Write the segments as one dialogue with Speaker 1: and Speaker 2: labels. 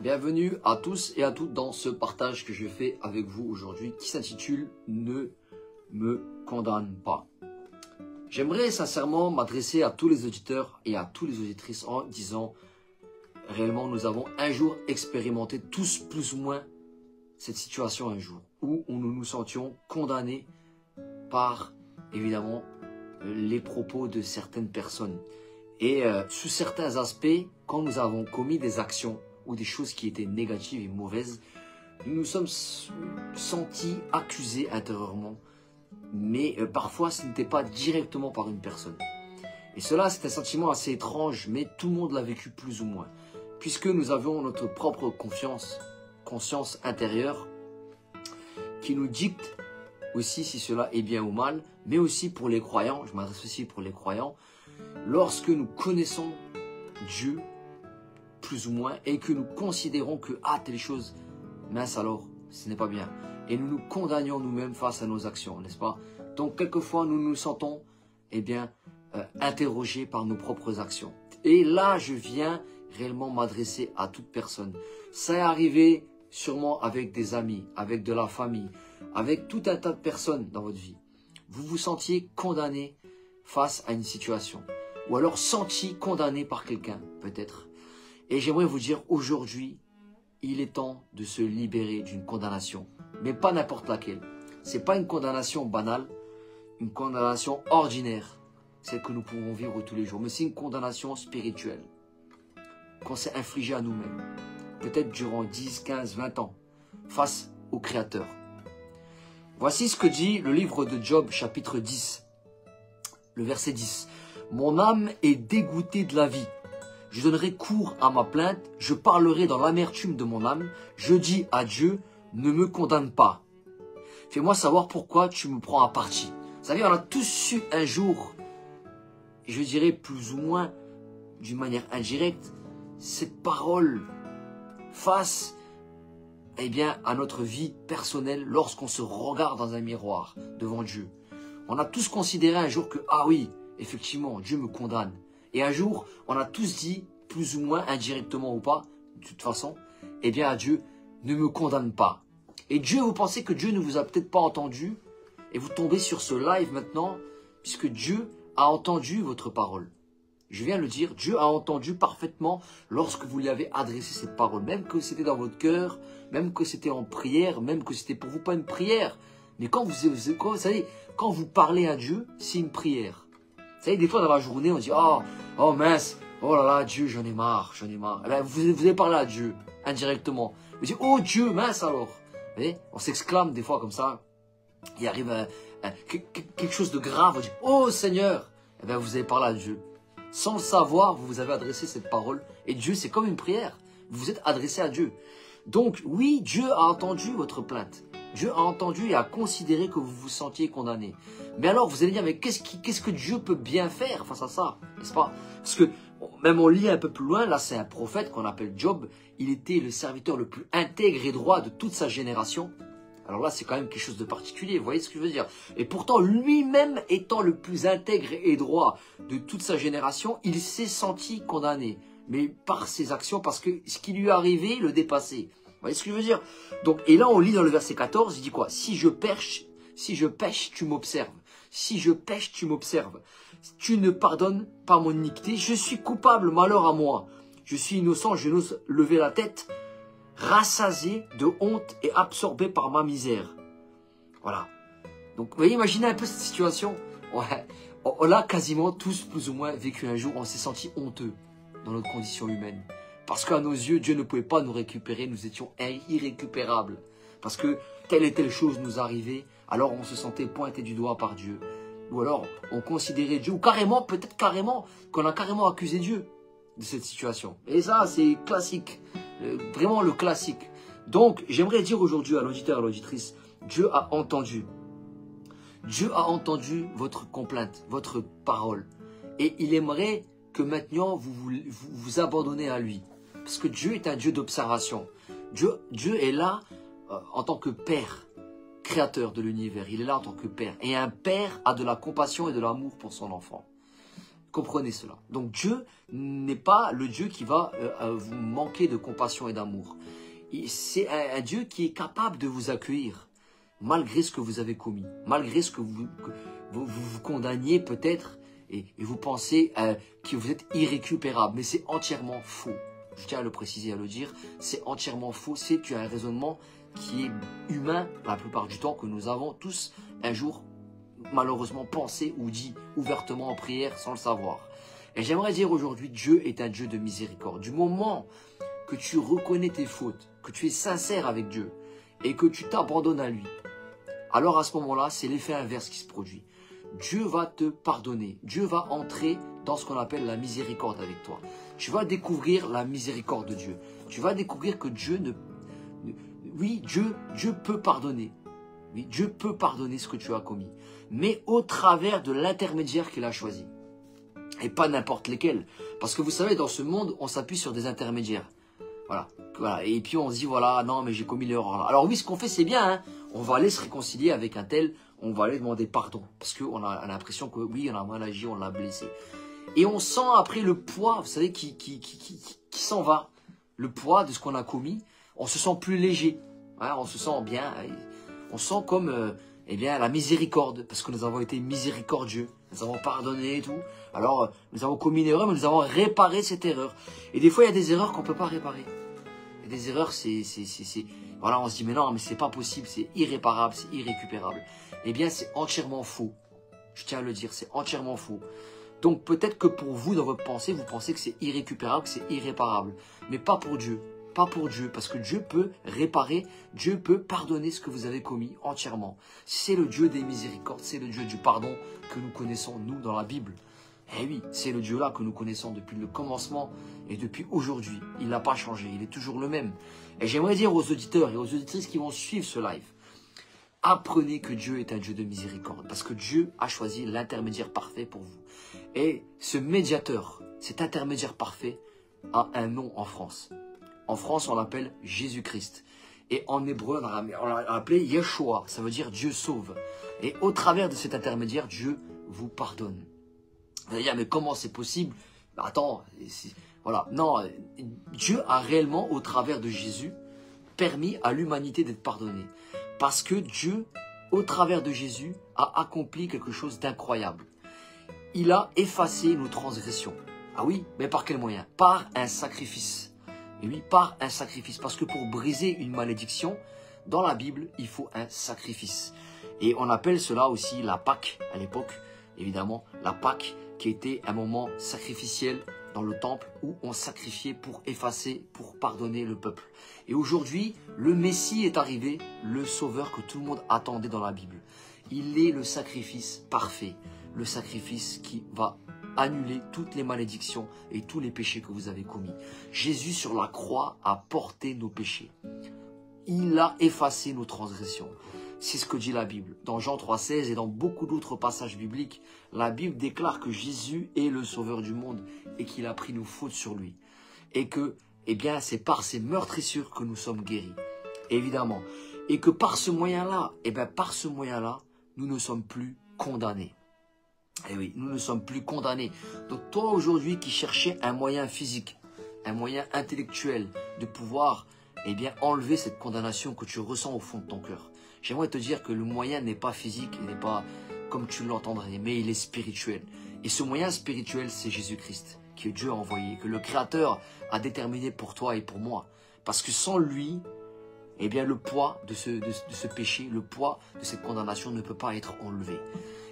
Speaker 1: Bienvenue à tous et à toutes dans ce partage que je fais avec vous aujourd'hui qui s'intitule « Ne me condamne pas ». J'aimerais sincèrement m'adresser à tous les auditeurs et à toutes les auditrices en disant réellement nous avons un jour expérimenté tous plus ou moins cette situation un jour où nous nous sentions condamnés par évidemment les propos de certaines personnes. Et sous certains aspects, quand nous avons commis des actions ou des choses qui étaient négatives et mauvaises, nous nous sommes sentis accusés intérieurement. Mais parfois, ce n'était pas directement par une personne. Et cela, c'est un sentiment assez étrange, mais tout le monde l'a vécu plus ou moins. Puisque nous avons notre propre conscience intérieure, qui nous dicte aussi si cela est bien ou mal, mais aussi pour les croyants, je m'adresse aussi pour les croyants, lorsque nous connaissons Dieu, plus ou moins, et que nous considérons que, telle chose, mince alors, ce n'est pas bien. Et nous nous condamnons nous-mêmes face à nos actions, n'est-ce pas? Donc, quelquefois, nous nous sentons, interrogés par nos propres actions. Et là, je viens réellement m'adresser à toute personne. Ça est arrivé sûrement avec des amis, avec de la famille, avec tout un tas de personnes dans votre vie. Vous vous sentiez condamné face à une situation. Ou alors senti condamné par quelqu'un, peut-être. Et j'aimerais vous dire, aujourd'hui, il est temps de se libérer d'une condamnation. Mais pas n'importe laquelle. Ce n'est pas une condamnation banale, une condamnation ordinaire, celle que nous pouvons vivre tous les jours. Mais c'est une condamnation spirituelle qu'on s'est infligée à nous-mêmes. Peut-être durant 10, 15, 20 ans, face au Créateur. Voici ce que dit le livre de Job, chapitre 10, le verset 10. « Mon âme est dégoûtée de la vie. Je donnerai cours à ma plainte, je parlerai dans l'amertume de mon âme. Je dis à Dieu, ne me condamne pas. Fais-moi savoir pourquoi tu me prends à partie. » Vous savez, on a tous eu un jour, je dirais plus ou moins d'une manière indirecte, cette parole face à notre vie personnelle lorsqu'on se regarde dans un miroir devant Dieu. On a tous considéré un jour que, oui, effectivement, Dieu me condamne. Et un jour, on a tous dit, plus ou moins indirectement ou pas, de toute façon, à Dieu, ne me condamne pas. Et Dieu, vous pensez que Dieu ne vous a peut-être pas entendu, et vous tombez sur ce live maintenant, puisque Dieu a entendu votre parole. Je viens de le dire, Dieu a entendu parfaitement lorsque vous lui avez adressé cette parole, même que c'était dans votre cœur, même que c'était en prière, même que c'était pour vous pas une prière. Mais quand vous savez, quand vous parlez à Dieu, c'est une prière. Vous savez, des fois dans la journée, on dit « Oh mince, oh là là, Dieu, j'en ai marre, j'en ai marre. » Vous avez parlé à Dieu, indirectement. Vous dites « Oh Dieu, mince alors !» Vous voyez, on s'exclame des fois comme ça. Il arrive quelque chose de grave, on dit « Oh Seigneur !» Vous avez parlé à Dieu. Sans le savoir, vous avez adressé cette parole. Et Dieu, c'est comme une prière. Vous vous êtes adressé à Dieu. Donc, oui, Dieu a entendu votre plainte. Dieu a entendu et a considéré que vous vous sentiez condamné. Mais alors, vous allez dire, mais qu'est-ce que Dieu peut bien faire face à ça? N'est-ce pas? Parce que, même on lit un peu plus loin, là, c'est un prophète qu'on appelle Job. Il était le serviteur le plus intègre et droit de toute sa génération. Alors là, c'est quand même quelque chose de particulier, vous voyez ce que je veux dire? Et pourtant, lui-même étant le plus intègre et droit de toute sa génération, il s'est senti condamné. Mais par ses actions, parce que ce qui lui est arrivé le dépassait. Vous voyez ce que je veux dire? Donc, et là, on lit dans le verset 14, il dit quoi? Si je pêche, tu m'observes. Si je pêche, tu m'observes. Tu ne pardonnes pas mon iniquité. Je suis coupable, malheur à moi. Je suis innocent, je n'ose lever la tête. Rassasié de honte et absorbé par ma misère. Voilà. Donc, vous voyez, imaginez un peu cette situation. Ouais. On l'a quasiment tous plus ou moins vécu un jour. On s'est senti honteux dans notre condition humaine. Parce qu'à nos yeux, Dieu ne pouvait pas nous récupérer. Nous étions irrécupérables. Parce que telle et telle chose nous arrivait. Alors, on se sentait pointé du doigt par Dieu. Ou alors, on considérait Dieu. Ou carrément, peut-être carrément, qu'on a carrément accusé Dieu de cette situation. Et ça, c'est classique. Vraiment le classique. Donc, j'aimerais dire aujourd'hui à l'auditeur et à l'auditrice, Dieu a entendu. Dieu a entendu votre complainte, votre parole. Et il aimerait que maintenant, vous abandonnez à lui. Parce que Dieu est un Dieu d'observation. Dieu est là en tant que Père, créateur de l'univers. Il est là en tant que Père. Et un Père a de la compassion et de l'amour pour son enfant. Comprenez cela. Donc Dieu n'est pas le Dieu qui va vous manquer de compassion et d'amour. C'est un Dieu qui est capable de vous accueillir malgré ce que vous avez commis, malgré ce que vous condamniez peut-être et vous pensez que vous êtes irrécupérable. Mais c'est entièrement faux. Je tiens à le préciser, à le dire. C'est entièrement faux. C'est un raisonnement qui est humain la plupart du temps, que nous avons tous un jour malheureusement pensé ou dit ouvertement en prière sans le savoir. Et j'aimerais dire aujourd'hui, Dieu est un Dieu de miséricorde. Du moment que tu reconnais tes fautes, que tu es sincère avec Dieu et que tu t'abandonnes à lui, alors à ce moment-là, c'est l'effet inverse qui se produit. Dieu va te pardonner. Dieu va entrer dans ce qu'on appelle la miséricorde avec toi. Tu vas découvrir la miséricorde de Dieu. Tu vas découvrir que Dieu oui, Dieu peut pardonner. Oui, Dieu peut pardonner ce que tu as commis. Mais au travers de l'intermédiaire qu'il a choisi. Et pas n'importe lesquels. Parce que vous savez, dans ce monde, on s'appuie sur des intermédiaires. Voilà. Et puis on se dit, voilà, non, mais j'ai commis l'erreur là. Alors oui, ce qu'on fait, c'est bien. Hein. On va aller se réconcilier avec un tel. On va aller demander pardon. Parce qu'on a l'impression que oui, on a mal agi, on l'a blessé. Et on sent après le poids, vous savez, qui s'en va. Le poids de ce qu'on a commis. On se sent plus léger. Hein, on se sent bien. On sent comme eh bien, la miséricorde. Parce que nous avons été miséricordieux. Nous avons pardonné et tout. Alors, nous avons commis une erreur, mais nous avons réparé cette erreur. Et des fois, il y a des erreurs qu'on ne peut pas réparer. Et des erreurs, voilà, on se dit, mais non, mais c'est pas possible, c'est irréparable, c'est irrécupérable. Eh bien, c'est entièrement faux. Je tiens à le dire, c'est entièrement faux. Donc, peut-être que pour vous, dans votre pensée, vous pensez que c'est irrécupérable, que c'est irréparable. Mais pas pour Dieu. Pas pour Dieu, parce que Dieu peut réparer, Dieu peut pardonner ce que vous avez commis entièrement. C'est le Dieu des miséricordes, c'est le Dieu du pardon que nous connaissons, nous, dans la Bible. Eh oui, c'est le Dieu-là que nous connaissons depuis le commencement et depuis aujourd'hui. Il n'a pas changé, il est toujours le même. Et j'aimerais dire aux auditeurs et aux auditrices qui vont suivre ce live, apprenez que Dieu est un Dieu de miséricorde, parce que Dieu a choisi l'intermédiaire parfait pour vous. Et ce médiateur, cet intermédiaire parfait, a un nom en France. En France, on l'appelle Jésus-Christ. Et en hébreu, on l'a appelé Yeshua, ça veut dire Dieu sauve. Et au travers de cet intermédiaire, Dieu vous pardonne. Vous allez dire, mais comment c'est possible? Attends, voilà. Non, Dieu a réellement, au travers de Jésus, permis à l'humanité d'être pardonnée. Parce que Dieu, au travers de Jésus, a accompli quelque chose d'incroyable. Il a effacé nos transgressions. Ah oui, mais par quel moyen? Par un sacrifice. Et oui, par un sacrifice. Parce que pour briser une malédiction, dans la Bible, il faut un sacrifice. Et on appelle cela aussi la Pâque, à l'époque, évidemment, la Pâque, qui était un moment sacrificiel dans le temple où on sacrifiait pour effacer, pour pardonner le peuple. Et aujourd'hui, le Messie est arrivé, le Sauveur que tout le monde attendait dans la Bible. Il est le sacrifice parfait, le sacrifice qui va annuler toutes les malédictions et tous les péchés que vous avez commis. Jésus sur la croix a porté nos péchés. Il a effacé nos transgressions. C'est ce que dit la Bible. Dans Jean 3,16 et dans beaucoup d'autres passages bibliques, la Bible déclare que Jésus est le sauveur du monde et qu'il a pris nos fautes sur lui. Et que, eh bien, c'est par ces meurtrissures que nous sommes guéris. Évidemment. Et que par ce moyen-là, eh bien, par ce moyen-là, nous ne sommes plus condamnés. Eh oui, nous ne sommes plus condamnés. Donc toi aujourd'hui qui cherchais un moyen physique, un moyen intellectuel de pouvoir eh bien, enlever cette condamnation que tu ressens au fond de ton cœur. J'aimerais te dire que le moyen n'est pas physique, il n'est pas comme tu l'entendrais, mais il est spirituel. Et ce moyen spirituel, c'est Jésus-Christ, que Dieu a envoyé, que le Créateur a déterminé pour toi et pour moi. Parce que sans lui, eh bien, le poids de ce péché, le poids de cette condamnation ne peut pas être enlevé.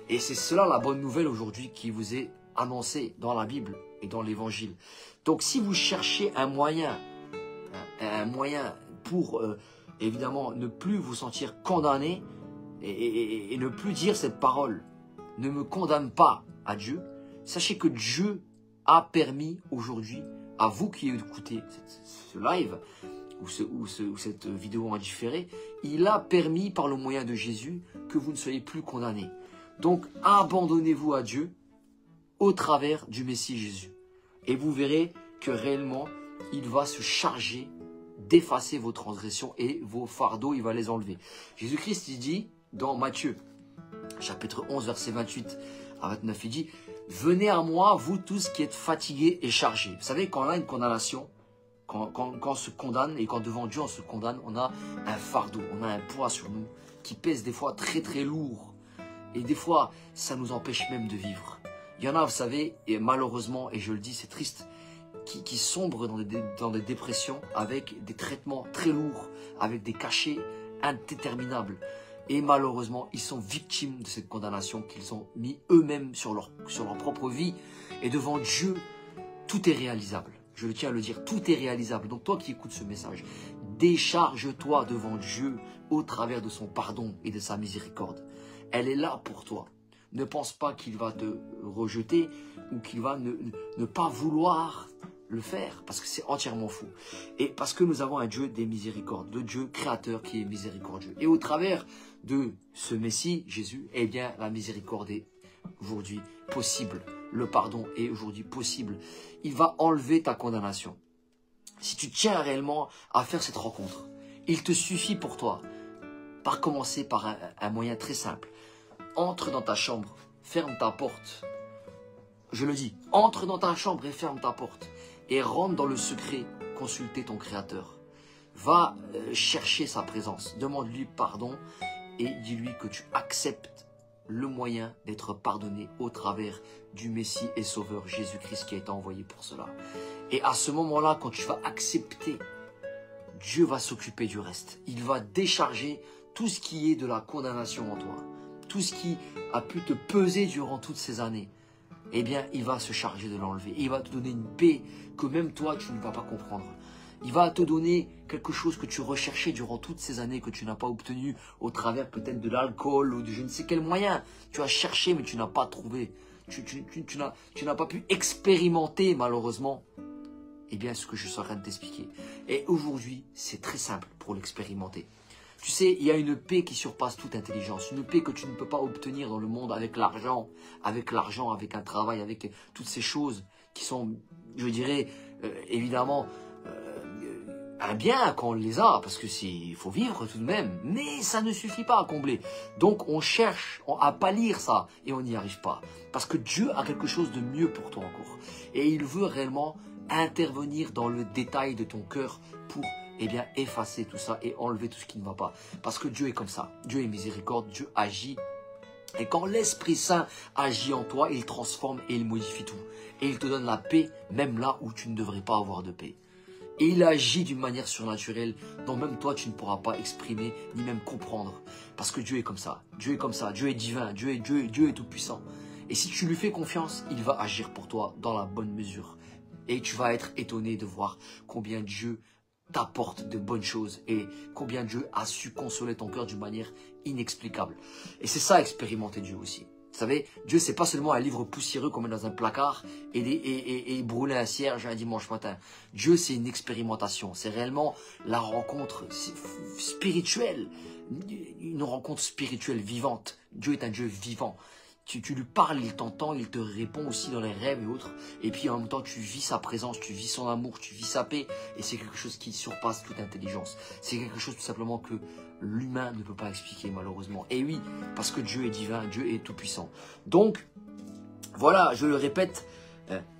Speaker 1: Et c'est cela la bonne nouvelle aujourd'hui qui vous est annoncée dans la Bible et dans l'Évangile. Donc si vous cherchez un moyen pour évidemment ne plus vous sentir condamné et ne plus dire cette parole, ne me condamne pas à Dieu, sachez que Dieu a permis aujourd'hui à vous qui écoutez ce live ou cette vidéo en différé, il a permis par le moyen de Jésus que vous ne soyez plus condamnés. Donc, abandonnez-vous à Dieu au travers du Messie Jésus. Et vous verrez que réellement, il va se charger d'effacer vos transgressions et vos fardeaux, il va les enlever. Jésus-Christ, il dit dans Matthieu, chapitre 11, verset 28 à 29, il dit venez à moi, vous tous qui êtes fatigués et chargés. Vous savez, quand on a une condamnation, quand on se condamne et quand devant Dieu on se condamne, on a un fardeau, on a un poids sur nous qui pèse des fois très très lourd. Et des fois, ça nous empêche même de vivre. Il y en a, vous savez, et malheureusement, et je le dis, c'est triste, qui sombrent dans des dépressions avec des traitements très lourds, avec des cachets indéterminables. Et malheureusement, ils sont victimes de cette condamnation qu'ils ont mis eux-mêmes sur leur propre vie. Et devant Dieu, tout est réalisable. Je tiens à le dire, tout est réalisable. Donc toi qui écoutes ce message, décharge-toi devant Dieu au travers de son pardon et de sa miséricorde. Elle est là pour toi. Ne pense pas qu'il va te rejeter ou qu'il va ne pas vouloir le faire, parce que c'est entièrement faux. Et parce que nous avons un Dieu des miséricordes, le Dieu créateur qui est miséricordieux. Et au travers de ce Messie, Jésus, eh bien la miséricorde est aujourd'hui possible. Le pardon est aujourd'hui possible. Il va enlever ta condamnation. Si tu tiens réellement à faire cette rencontre, il te suffit pour toi, par commencer par un moyen très simple. Entre dans ta chambre, ferme ta porte. Je le dis, entre dans ta chambre et ferme ta porte. Et rentre dans le secret, consulter ton Créateur. Va chercher sa présence, demande-lui pardon et dis-lui que tu acceptes le moyen d'être pardonné au travers du Messie et Sauveur Jésus-Christ qui a été envoyé pour cela. Et à ce moment-là, quand tu vas accepter, Dieu va s'occuper du reste. Il va décharger tout ce qui est de la condamnation en toi. Tout ce qui a pu te peser durant toutes ces années. Eh bien, il va se charger de l'enlever. Il va te donner une paix que même toi, tu ne vas pas comprendre. Il va te donner quelque chose que tu recherchais durant toutes ces années, que tu n'as pas obtenu au travers peut-être de l'alcool ou de je ne sais quel moyen. Tu as cherché, mais tu n'as pas trouvé. Tu n'as pas pu expérimenter, malheureusement, eh bien, ce que je suis en train de t'expliquer. Et aujourd'hui, c'est très simple pour l'expérimenter. Tu sais, il y a une paix qui surpasse toute intelligence. Une paix que tu ne peux pas obtenir dans le monde avec l'argent, avec un travail, avec toutes ces choses qui sont, je dirais, évidemment, un bien quand on les a, parce que il faut vivre tout de même. Mais ça ne suffit pas à combler. Donc on cherche à pâlir ça et on n'y arrive pas. Parce que Dieu a quelque chose de mieux pour toi encore. Et il veut réellement intervenir dans le détail de ton cœur pour eh bien, effacer tout ça et enlever tout ce qui ne va pas. Parce que Dieu est comme ça. Dieu est miséricorde, Dieu agit. Et quand l'Esprit Saint agit en toi, il transforme et il modifie tout. Et il te donne la paix, même là où tu ne devrais pas avoir de paix. Et il agit d'une manière surnaturelle dont même toi tu ne pourras pas exprimer ni même comprendre. Parce que Dieu est comme ça. Dieu est comme ça. Dieu est divin. Dieu est tout puissant. Et si tu lui fais confiance, il va agir pour toi dans la bonne mesure. Et tu vas être étonné de voir combien Dieu t'apporte de bonnes choses et combien Dieu a su consoler ton cœur d'une manière inexplicable. Et c'est ça, expérimenter Dieu aussi. Vous savez, Dieu, c'est pas seulement un livre poussiéreux qu'on met dans un placard et brûler un cierge un dimanche matin. Dieu, c'est une expérimentation. C'est réellement la rencontre spirituelle, une rencontre spirituelle vivante. Dieu est un Dieu vivant. Tu lui parles, il t'entend, il te répond aussi dans les rêves et autres. Et puis en même temps, tu vis sa présence, tu vis son amour, tu vis sa paix. Et c'est quelque chose qui surpasse toute intelligence. C'est quelque chose tout simplement que l'humain ne peut pas expliquer malheureusement. Et oui, parce que Dieu est divin, Dieu est tout puissant. Donc, voilà, je le répète,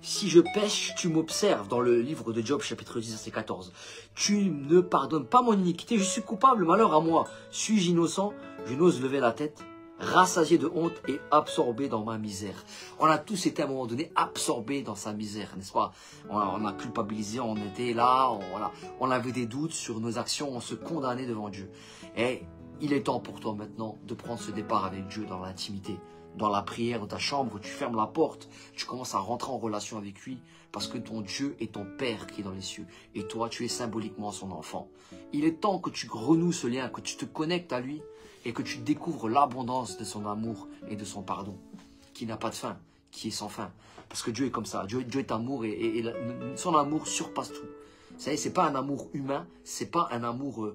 Speaker 1: si je pêche, tu m'observes dans le livre de Job chapitre 10 verset 14. Tu ne pardonnes pas mon iniquité, je suis coupable, malheur à moi. Suis-je innocent? Je n'ose lever la tête. Rassasié de honte et absorbé dans ma misère. On a tous été à un moment donné absorbés dans sa misère, n'est-ce pas? On a culpabilisé, on était là, on avait des doutes sur nos actions, on se condamnait devant Dieu. Et il est temps pour toi maintenant de prendre ce départ avec Dieu dans l'intimité, dans la prière, dans ta chambre, tu fermes la porte, tu commences à rentrer en relation avec lui, parce que ton Dieu est ton Père qui est dans les cieux, et toi tu es symboliquement son enfant. Il est temps que tu renoues ce lien, que tu te connectes à lui, et que tu découvres l'abondance de son amour et de son pardon, qui n'a pas de fin, qui est sans fin. Parce que Dieu est comme ça, Dieu est amour et son amour surpasse tout. Vous savez, ce n'est pas un amour humain, ce n'est pas un amour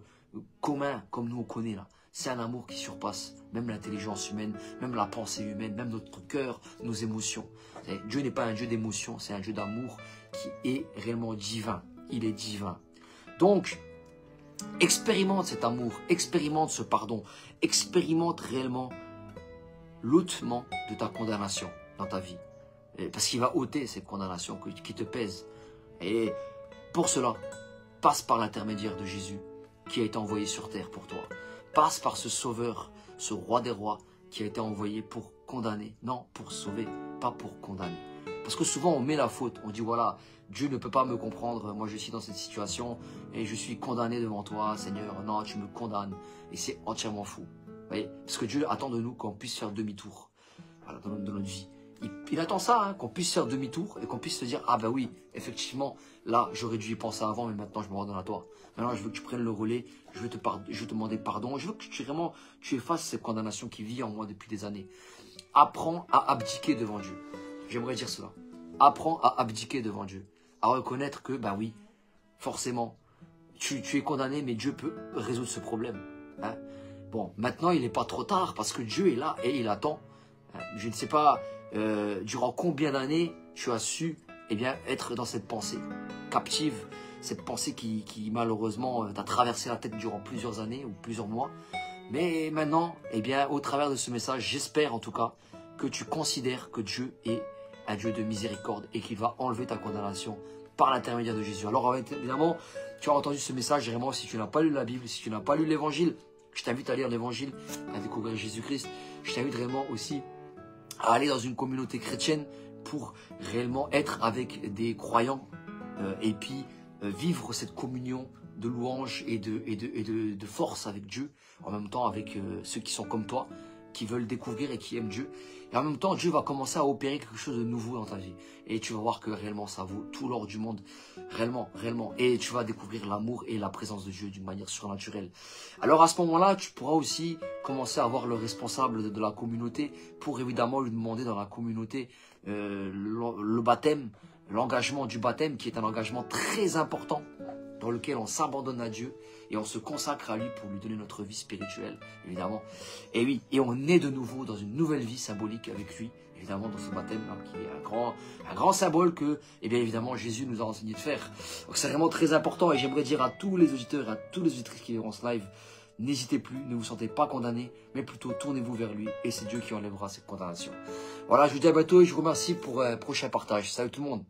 Speaker 1: commun comme nous on connaît là. C'est un amour qui surpasse même l'intelligence humaine, même la pensée humaine, même notre cœur, nos émotions. Vous savez, Dieu n'est pas un Dieu d'émotion, c'est un Dieu d'amour qui est réellement divin. Il est divin. Donc, expérimente cet amour, expérimente ce pardon, expérimente réellement l'ôtement de ta condamnation dans ta vie. parce qu'il va ôter cette condamnation qui te pèse. Et pour cela, passe par l'intermédiaire de Jésus qui a été envoyé sur terre pour toi. Passe par ce sauveur, ce roi des rois qui a été envoyé pour condamner. Non, pour sauver, pas pour condamner. Parce que souvent on met la faute, on dit voilà, Dieu ne peut pas me comprendre, moi je suis dans cette situation et je suis condamné devant toi, Seigneur. Non, tu me condamnes et c'est entièrement fou. Vous voyez, parce que Dieu attend de nous qu'on puisse faire demi-tour, voilà, dans notre vie. Il attend ça, hein, qu'on puisse faire demi-tour et qu'on puisse se dire, ah ben oui, effectivement, là j'aurais dû y penser avant, mais maintenant je me redonne à toi. Maintenant je veux que tu prennes le relais, je veux te demander pardon, je veux que tu effaces cette condamnation qui vit en moi depuis des années. Apprends à abdiquer devant Dieu. J'aimerais dire cela. Apprends à abdiquer devant Dieu. À reconnaître que, ben oui, forcément, tu es condamné, mais Dieu peut résoudre ce problème. Hein. Bon, maintenant il n'est pas trop tard parce que Dieu est là et il attend. Hein. Je ne sais pas durant combien d'années tu as su être dans cette pensée captive, cette pensée qui malheureusement t'a traversé la tête durant plusieurs années ou plusieurs mois. Mais maintenant, au travers de ce message, j'espère en tout cas que tu considères que Dieu est un Dieu de miséricorde et qu'il va enlever ta condamnation par l'intermédiaire de Jésus. Alors évidemment, tu as entendu ce message, vraiment, si tu n'as pas lu la Bible, si tu n'as pas lu l'Évangile, je t'invite à lire l'Évangile, à découvrir Jésus-Christ. Je t'invite vraiment aussi à aller dans une communauté chrétienne pour réellement être avec des croyants et puis vivre cette communion de louange et de force avec Dieu, en même temps avec ceux qui sont comme toi, qui veulent découvrir et qui aiment Dieu. Et en même temps, Dieu va commencer à opérer quelque chose de nouveau dans ta vie. Et tu vas voir que réellement, ça vaut tout l'or du monde. Réellement, réellement. Et tu vas découvrir l'amour et la présence de Dieu d'une manière surnaturelle. Alors à ce moment-là, tu pourras aussi commencer à voir le responsable de la communauté pour évidemment lui demander dans la communauté le baptême, l'engagement du baptême qui est un engagement très important dans lequel on s'abandonne à Dieu et on se consacre à lui pour lui donner notre vie spirituelle, évidemment. Et oui, et on est de nouveau dans une nouvelle vie symbolique avec lui, évidemment, dans ce baptême-là, qui est un grand symbole que, évidemment, Jésus nous a enseigné de faire. Donc c'est vraiment très important et j'aimerais dire à tous les auditeurs et à tous les auditrices qui verront ce live, n'hésitez plus, ne vous sentez pas condamné, mais plutôt tournez-vous vers lui et c'est Dieu qui enlèvera cette condamnation. Voilà, je vous dis à bientôt et je vous remercie pour un prochain partage. Salut tout le monde.